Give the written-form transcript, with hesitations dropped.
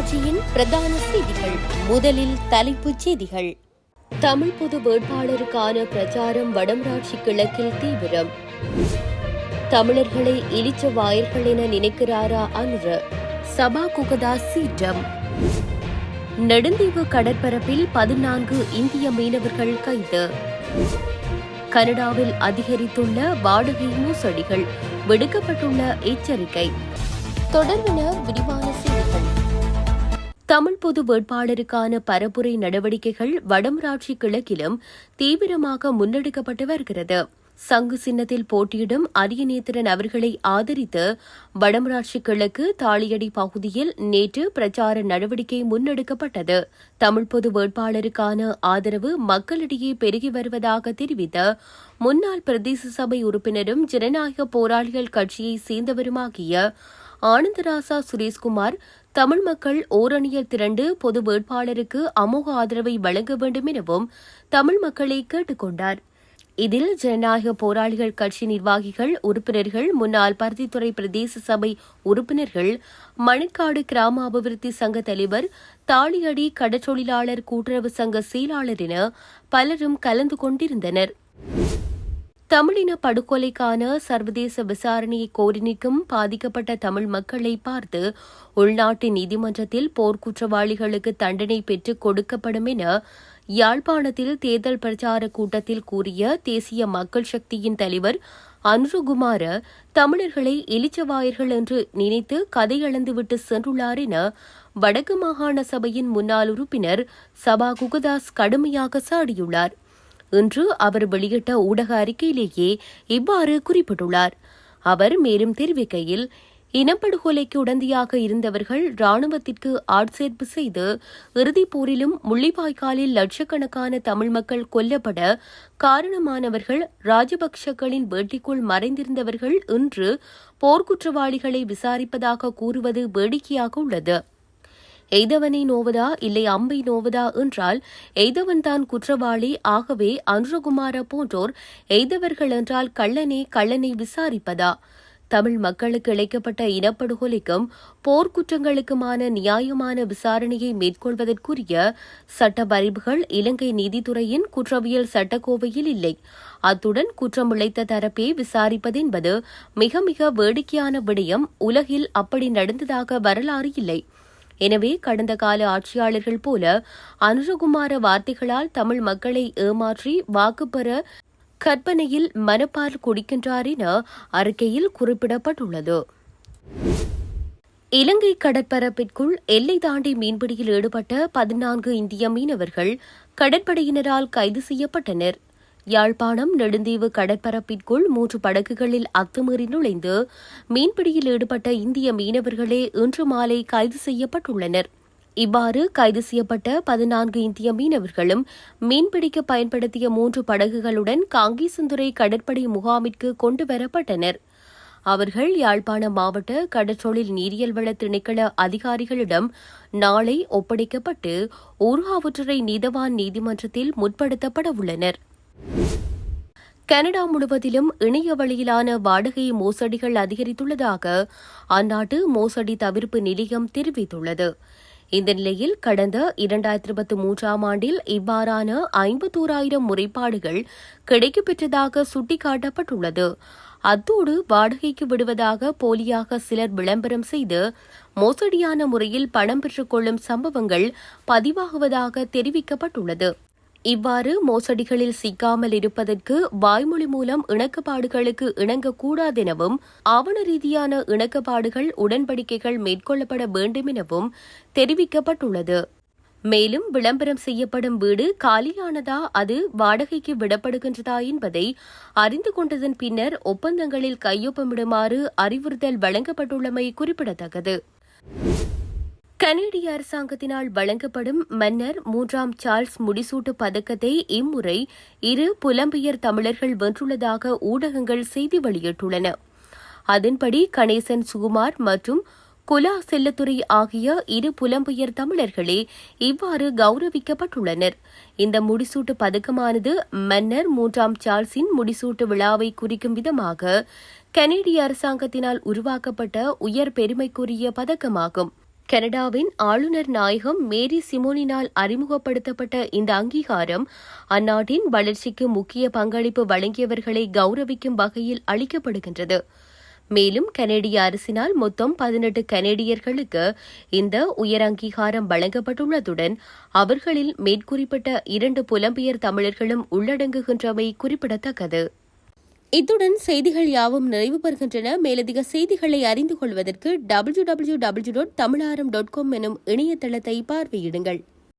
தொலைக்காட்சியின் பிரதான செய்திகள். முதலில் தலைப்புச் செய்திகள். தமிழ் பொது வேட்பாளருக்கான பிரச்சாரம் வடமராட்சி கிழக்கில் தீவிரம். தமிழர்களை இலிச்ச வாயர்கள் என நினைக்கிறாரா அனுர? சபா குகதா சீற்றம். நெடுந்தீவு கடற்பரப்பில் 14 இந்திய மீனவர்கள் கைது. கனடாவில் அதிகரித்துள்ள வாடகை மோசடிகள், விடுக்கப்பட்டுள்ள எச்சரிக்கை. தொடர்பான விரிவான செய்திகள். தமிழ் பொது வேட்பாளருக்கான பரப்புரை நடவடிக்கைகள் வடமராட்சி கிழக்கிலும் தீவிரமாக முன்னெடுக்கப்பட்டு வருகிறது. சங்கு சின்னத்தில் போட்டியிடும் அரியநேத்திரன் அவர்களை ஆதரித்து வடமராட்சி கிழக்கு தாளியடி பகுதியில் நேற்று பிரச்சார நடவடிக்கை முன்னெடுக்கப்பட்டது. தமிழ் பொது வேட்பாளருக்கான ஆதரவு மக்களிடையே பெருகி வருவதாக தெரிவித்த முன்னாள் பிரதேச சபை உறுப்பினரும் ஜனநாயக போராளிகள் கட்சியைச் சேர்ந்தவருமாகிய ஆனந்தராசா சுரேஷ்குமார் தமிழ் மக்கள் ஓரணியில் திரண்டு பொது வேட்பாளருக்கு அமோக ஆதரவை வழங்க வேண்டும் எனவும் தமிழ் மக்களை கேட்டுக் கொண்டார். இதில் ஜனநாயக போராளிகள் கட்சி நிர்வாகிகள், உறுப்பினர்கள், முன்னாள் பருத்தித்துறை பிரதேச சபை உறுப்பினர்கள், மணக்காடு கிராம அபிவிருத்தி சங்க தலைவர், தாளியடி கடற்றொழிலாளர் கூட்டுறவு சங்க செயலாளர் என பலரும் கலந்து கொண்டிருந்தனர். தமிழின படுகொலைக்கான சர்வதேச விசாரணையை கோரி நிற்கும் பாதிக்கப்பட்ட தமிழ் மக்களை பார்த்து உள்நாட்டு நீதிமன்றத்தில் போர்க்குற்றவாளிகளுக்கு தண்டனை பெற்றுக் கொடுக்கப்படும் என யாழ்ப்பாணத்தில் தேர்தல் பிரச்சார கூட்டத்தில் கூறிய தேசிய மக்கள் சக்தியின் தலைவர் அனுரகுமார தமிழர்களை எலிச்சவாயர்கள் என்று நினைத்து கதையளந்துவிட்டு சென்றுள்ளார் என வடக்கு மாகாண சபையின் முன்னாள் உறுப்பினர் சபா குகதாஸ் கடுமையாக சாடியுள்ளார். இன்று அவர் வெளியிட்ட ஊடக அறிக்கையிலேயே இவ்வாறு குறிப்பிட்டுள்ளார். அவர் மேலும் தெரிவிக்கையில், இனப்படுகொலைக்கு உடந்தையாக இருந்தவர்கள் இராணுவத்திற்கு ஆட்சேர்ப்பு செய்து இறுதிப் போரிலும் முள்ளிவாய்க்காலில் லட்சக்கணக்கான தமிழ் மக்கள் கொல்லப்பட காரணமானவர்கள் ராஜபக்சக்களின் வேட்டிக்குள் மறைந்திருந்தவர்கள் இன்று போர்க்குற்றவாளிகளை விசாரிப்பதாக கூறுவது வேடிக்கையாக உள்ளது. எய்தவனை நோவதா இல்லை அம்பை நோவதா என்றால் எய்தவன்தான் குற்றவாளி. ஆகவே அனுரகுமார போன்றோர் எய்தவர்கள் என்றால் கள்ளனை விசாரிப்பதா? தமிழ் மக்களுக்கு இழைக்கப்பட்ட இனப்படுகொலைக்கும் போர்க்குற்றங்களுக்குமான நியாயமான விசாரணையை மேற்கொள்வதற்குரிய சட்டப்பரிவுகள் இலங்கை நீதித்துறையின் குற்றவியல் சட்டக்கோவையில் இல்லை. அத்துடன் குற்றம் இழைத்த தரப்பே விசாரிப்பதென்பது மிக மிக வேடிக்கையான விடயம். உலகில் அப்படி நடந்ததாக வரலாறு இல்லை. எனவே கடந்த கால ஆட்சியாளர்கள் போல அனுரகுமார வார்த்தைகளால் தமிழ் மக்களை ஏமாற்றி வாக்கு பெற கற்பனையில் மனப்பால் குடிக்கின்றார் என அறிக்கையில் குறிப்பிடப்பட்டுள்ளது. இலங்கை கடற்பரப்பிற்குள் எல்லை தாண்டி மீன்பிடியில் ஈடுபட்ட 14 இந்திய மீனவர்கள் கடற்படையினரால் கைது செய்யப்பட்டனர். யாழ்ப்பாணம் நெடுந்தீவு கடற்பரப்பிற்குள் 3 படகுகளில் அத்துமீறி நுழைந்து மீன்பிடியில் ஈடுபட்ட இந்திய மீனவர்களே இன்று மாலை கைது செய்யப்பட்டுள்ளனர். இவ்வாறு கைது செய்யப்பட்ட 14 இந்திய மீனவர்களும் மீன்பிடிக்க பயன்படுத்திய 3 படகுகளுடன் காங்கேசந்துறை கடற்படை முகாமிற்கு கொண்டுவரப்பட்டனர். அவர்கள் யாழ்ப்பாண மாவட்ட கடற்றொழில் நீரியல் வள திணைக்கள அதிகாரிகளிடம் நாளை ஒப்படைக்கப்பட்டு ஊர்காவற்றுறை நீதவான் நீதிமன்றத்தில் முற்படுத்தப்பட உள்ளனர். கனடா முழுவதிலும் இணைய வழியிலான வாடகை மோசடிகள் அதிகரித்துள்ளதாக அந்நாட்டு மோசடி தவிர்ப்பு நிலையம் தெரிவித்துள்ளது. இந்த நிலையில் கடந்த 2023 ஆண்டில் இவ்வாறான 51,000 முறைப்பாடுகள் கிடைக்கப்பெற்றதாக சுட்டிக்காட்டப்பட்டுள்ளது. அத்தோடு வாடகைக்கு விடுவதாக போலியாக சிலர் விளம்பரம் செய்து மோசடியான முறையில் பணம் பெற்றுக் கொள்ளும் சம்பவங்கள் பதிவாகுவதாக தெரிவிக்கப்பட்டுள்ளது. இவ்வாறு மோசடிகளில் சிக்காமல் இருப்பதற்கு வாய்மொழி மூலம் இணக்கப்பாடுகளுக்கு இணங்கக்கூடாதெனவும் ஆவண ரீதியான இணக்கப்பாடுகள் உடன்படிக்கைகள் மேற்கொள்ளப்பட வேண்டும் எனவும் தெரிவிக்கப்பட்டுள்ளது. மேலும் விளம்பரம் செய்யப்படும் வீடு காலியானதா, அது வாடகைக்கு விடப்படுகின்றதா என்பதை அறிந்து கொண்டதன் பின்னர் ஒப்பந்தங்களில் கையொப்பமிடுமாறு அறிவுறுத்தல் வழங்கப்பட்டுள்ளமை குறிப்பிடத்தக்கது. கனேடிய அரசாங்கத்தினால் வழங்கப்படும் மன்னர் 3ஆம் சார்ல்ஸ் முடிசூட்டு பதக்கத்தை இம்முறை 2 புலம்பெயர் தமிழர்கள் வென்றுள்ளதாக ஊடகங்கள் செய்தி வெளியிட்டுள்ளன. அதன்படி கணேசன் சுகுமார் மற்றும் குலா செல்லத்துறை ஆகிய 2 புலம்பெயர் தமிழர்களே இவ்வாறு கௌரவிக்கப்பட்டுள்ளனர். இந்த முடிசூட்டு பதக்கமானது மன்னர் 3ஆம் சார்ல்ஸின் முடிசூட்டு விழாவை குறிக்கும் விதமாக கனேடிய அரசாங்கத்தினால் உருவாக்கப்பட்ட உயர் பெருமைக்குரிய பதக்கமாகும். கனடாவின் ஆளுநர் நாயகம் மேரி சிமோனினால் அறிமுகப்படுத்தப்பட்ட இந்த அங்கீகாரம் அந்நாட்டின் வளர்ச்சிக்கு முக்கிய பங்களிப்பு வழங்கியவர்களை கௌரவிக்கும் வகையில் அளிக்கப்படுகின்றது. மேலும் கனேடிய அரசினால் மொத்தம் 18 கனேடியர்களுக்கு இந்த உயர் அங்கீகாரம் வழங்கப்பட்டுள்ளதுடன் அவர்களில் மேற்குறிப்பிட்ட 2 புலம்பெயர் தமிழர்களும் உள்ளடங்குகின்றமை குறிப்பிடத்தக்கது. இத்துடன் செய்திகள் யாவும் நிறைவு பெறுகின்றன. மேலதிக செய்திகளை அறிந்து கொள்வதற்கு www.tamilaram.com எனும் இணையதளத்தை பார்வையிடுங்கள்.